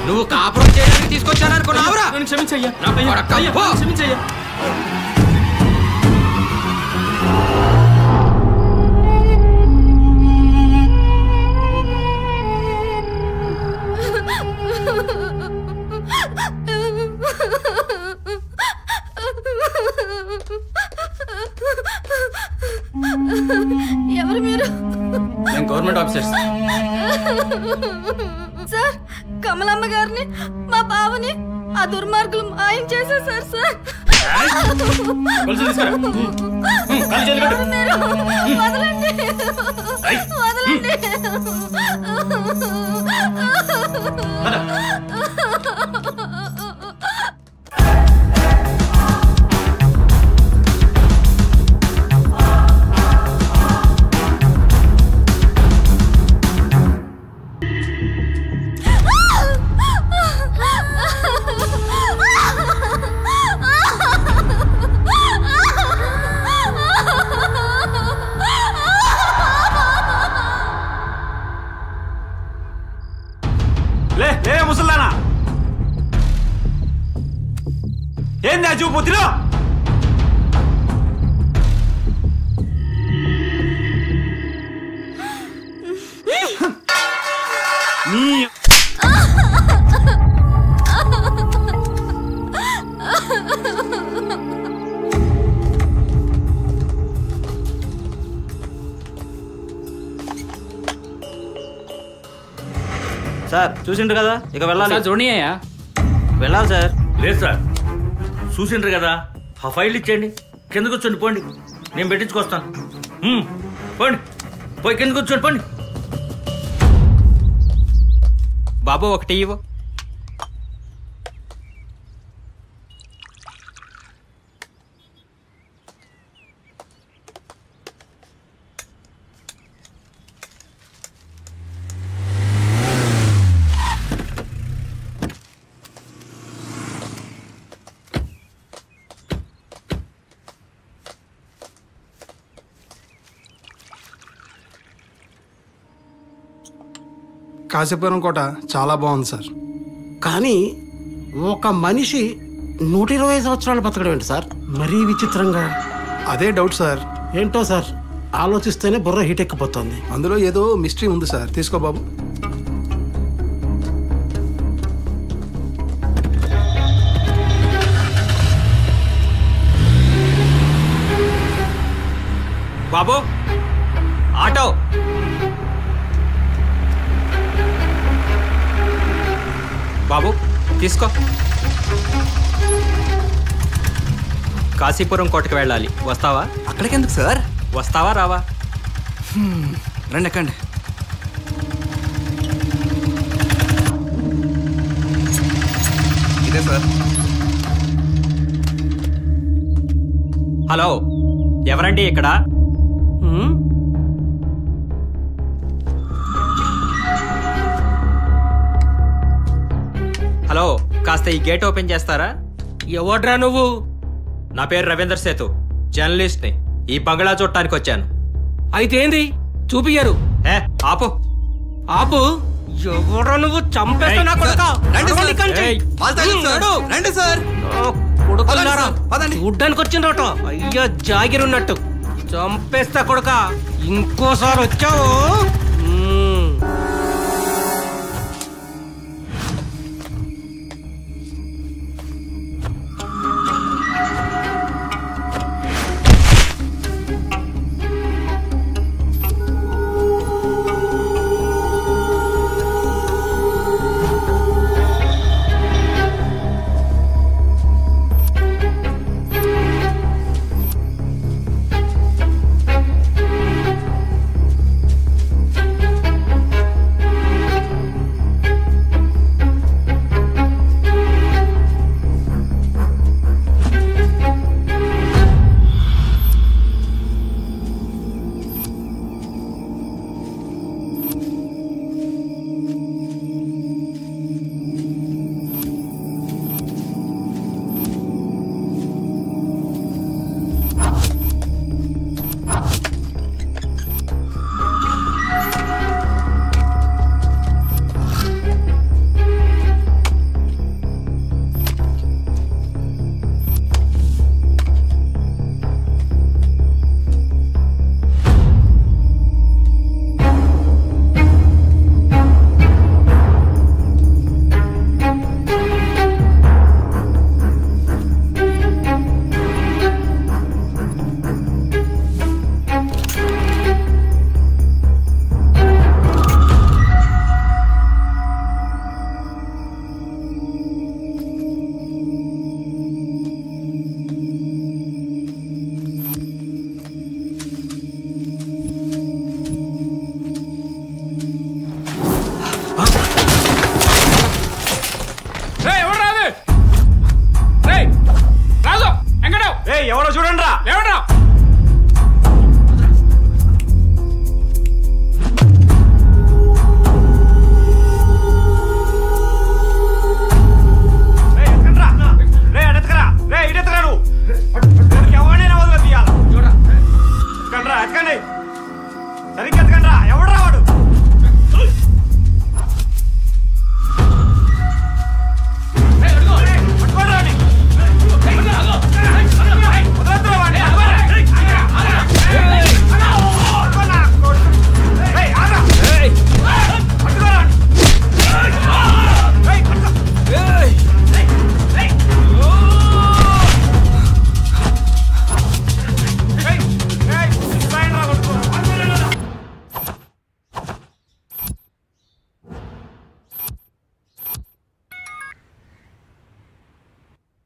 నువ్వు కాపురం చేయడానికి తీసుకొచ్చాననుకున్నావురా? నన్ను క్షమించయ్యా, క్షమించయ్యా. ఎవరు మీరు? నేను గవర్నమెంట్ ఆఫీసర్ సార్. కమలమ్మ గారిని మా బావని ఆ దుర్మార్గులు మాయం చేసేసారు సార్. వదలండి, వదలండి. ముసల్దానా ఏందా చూపుతున్నా? సార్ చూసిండ్రు కదా, ఇక వెళ్ళాలి. చూడనియ్యా, వెళ్ళాలి సార్. లేదు సార్, చూసిండ్రు కదా, ఆ ఫైల్ ఇచ్చేయండి. కింద కూర్చోండి, పోండి, నేను పెట్టించుకొస్తాను. పోండి, పోయి కింద కూర్చోండి, పోండి. బాబు ఒకటి ఇవ్వు. కాశీపురం కోట చాలా బాగుంది సార్. కానీ ఒక మనిషి 120 సంవత్సరాలు బతకడం ఏంటి సార్? మరీ విచిత్రంగా. అదే డౌట్ సార్. ఏంటో సార్, ఆలోచిస్తేనే బుర్ర హీట్ ఎక్కిపోతుంది. అందులో ఏదో మిస్టరీ ఉంది సార్. తీసుకో బాబు. బాబు ఆటో. బాబు తీసుకో. కాశీపురం కోటకి వెళ్ళాలి, వస్తావా? అక్కడికెందుకు సార్? వస్తావా రావా? రండి ఎక్కండి. ఇదే సార్. హలో, ఎవరండి ఇక్కడ? హలో, కాస్త ఈ గేట్ ఓపెన్ చేస్తారా? ఎవడ్రా నువ్వు? నా పేరు రవీందర్ సేతు, జర్నలిస్ట్ ని. ఈ బంగ్లా చూడటానికి వచ్చాను. అయితే ఏంది? చూపియ్యరు. ఆపు ఆపు. ఎవడ్రా నువ్వు? చంపేస్తున్నా కొడుకా. చూడ్డానికి వచ్చిండ్రట. అయ్యా జాగిరున్నట్టు చంపేస్తా కొడుకా. ఇంకోసారి వచ్చావు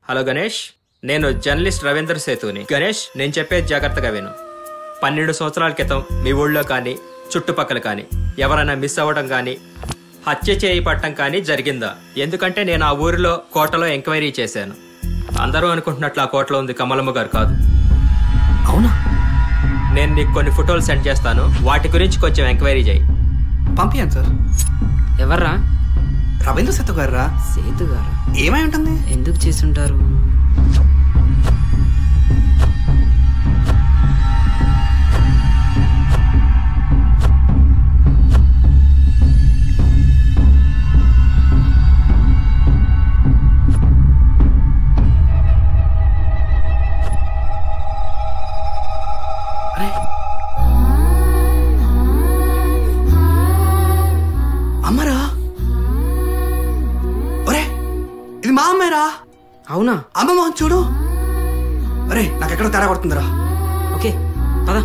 హలో గణేష్, నేను జర్నలిస్ట్ రవీంద్ర సేతుని. గణేష్, నేను చెప్పేది జాగ్రత్తగా విను. 12 సంవత్సరాల క్రితం మీ ఊళ్ళో కానీ చుట్టుపక్కల కానీ ఎవరైనా మిస్ అవ్వడం కానీ హత్య చేయబట్టం కానీ జరిగిందా? ఎందుకంటే నేను ఆ ఊరిలో కోటలో ఎంక్వైరీ చేశాను. అందరూ అనుకుంటున్నట్లు ఆ కోటలో ఉంది కమలమ్మ గారు కాదు. అవునా? నేను నీకు కొన్ని ఫోటోలు సెండ్ చేస్తాను, వాటి గురించి కొంచెం ఎంక్వైరీ చేయి. పంపించాను సార్. ఎవర్రా? రవీంద్ర సేతు గారు రా. సేతు గారా? ఏమై ఉంటుంది? ఎందుకు చేసుంటారు? అమ్మరా? ఒరే, ఇది మా అమ్మాయిరా. అవునా? అమ్మ మొహం చూడు. అరే, నాకెక్కడో తేడా కొడుతుందిరా. ఓకే పద.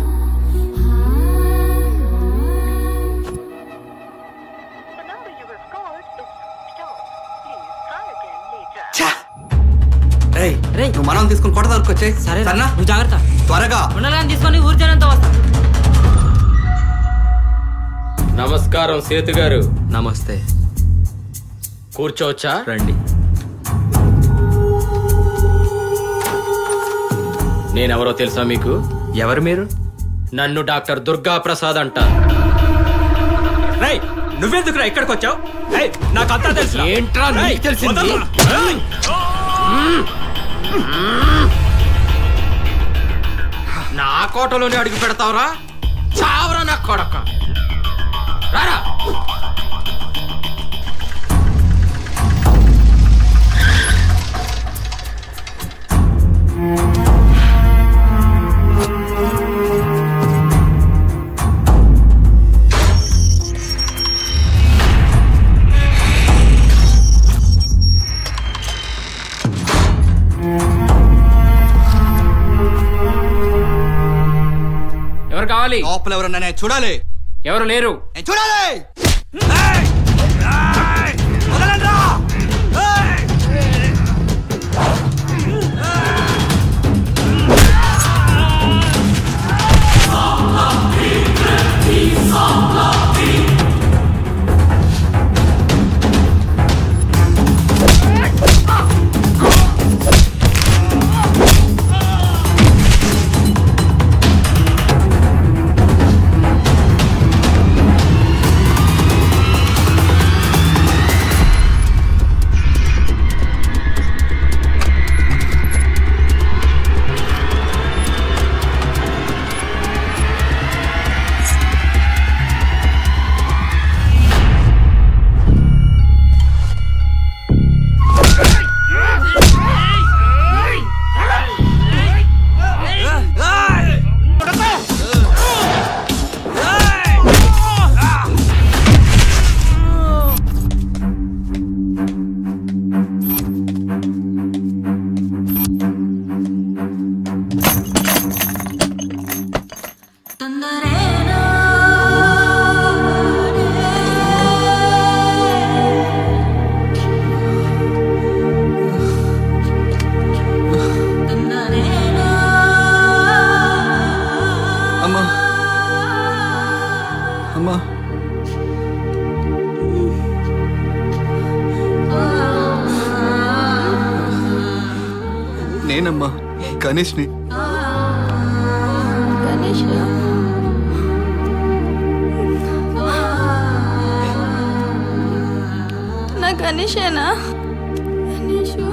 నువ్వు మనం తీసుకుని కొట్ట దగ్గరకు వచ్చాయి. సరే సరేనా? నువ్వు జాగ్రత్త. త్వరగా ఉండాలని తీసుకొని ఊరి జనంతో వస్తా. నమస్కారం సేతు గారు. నమస్తే. కూర్చోవచ్చా? రండి. నేనెవరో తెలుసా మీకు? ఎవరు మీరు? నన్ను డాక్టర్ దుర్గా ప్రసాద్ అంటారు. రై, నువ్వెందుకురా ఇక్కడికి వచ్చావు? నాకంతా తెలుసు. ఏంట్రా నీకు తెలిసింది? నా కోటలోనే అడుగు పెడతావురా? చావరా నా కొడక. రారా. ఎవరు కావాలి? లోపల ఎవరన్నా చూడాలి. ఎవరు లేరు. చూడాలి. నేనమ్మా గణేష్ని. గణేష్ నా గణేషేనా? గణేషు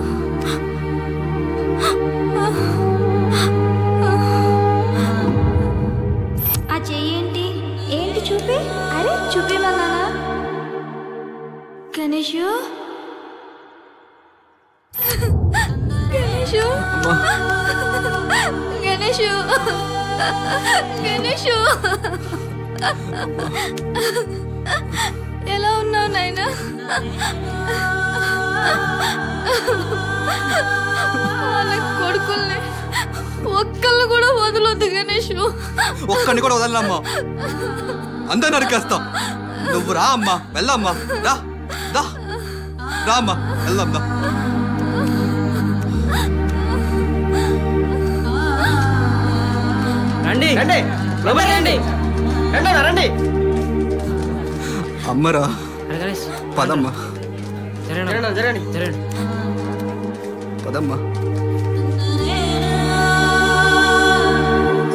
ఆ చెయ్యేంటి? ఏంటి చూపి? అరే చూపిమన్నా. గణేషు గణేషు గణేషు గణేషు ఎలా ఉన్నావు నాయనా? వాళ్ళ కొడుకుల్ని ఒక్కళ్ళు కూడా వదలొద్దు గణేషు. ఒక్కడిని కూడా వదలమ్మా, అందరు నరికేస్తాం. నువ్వు రా అమ్మా, వెళ్ళమ్మా, రా రా రా అమ్మా, వెళ్దాం దా. రండి రండి లోపలికి రండి రండి రండి అమ్మరా అరే గణేష్ పదమ్మా జరగండి జరగండి జరగండి పదమ్మా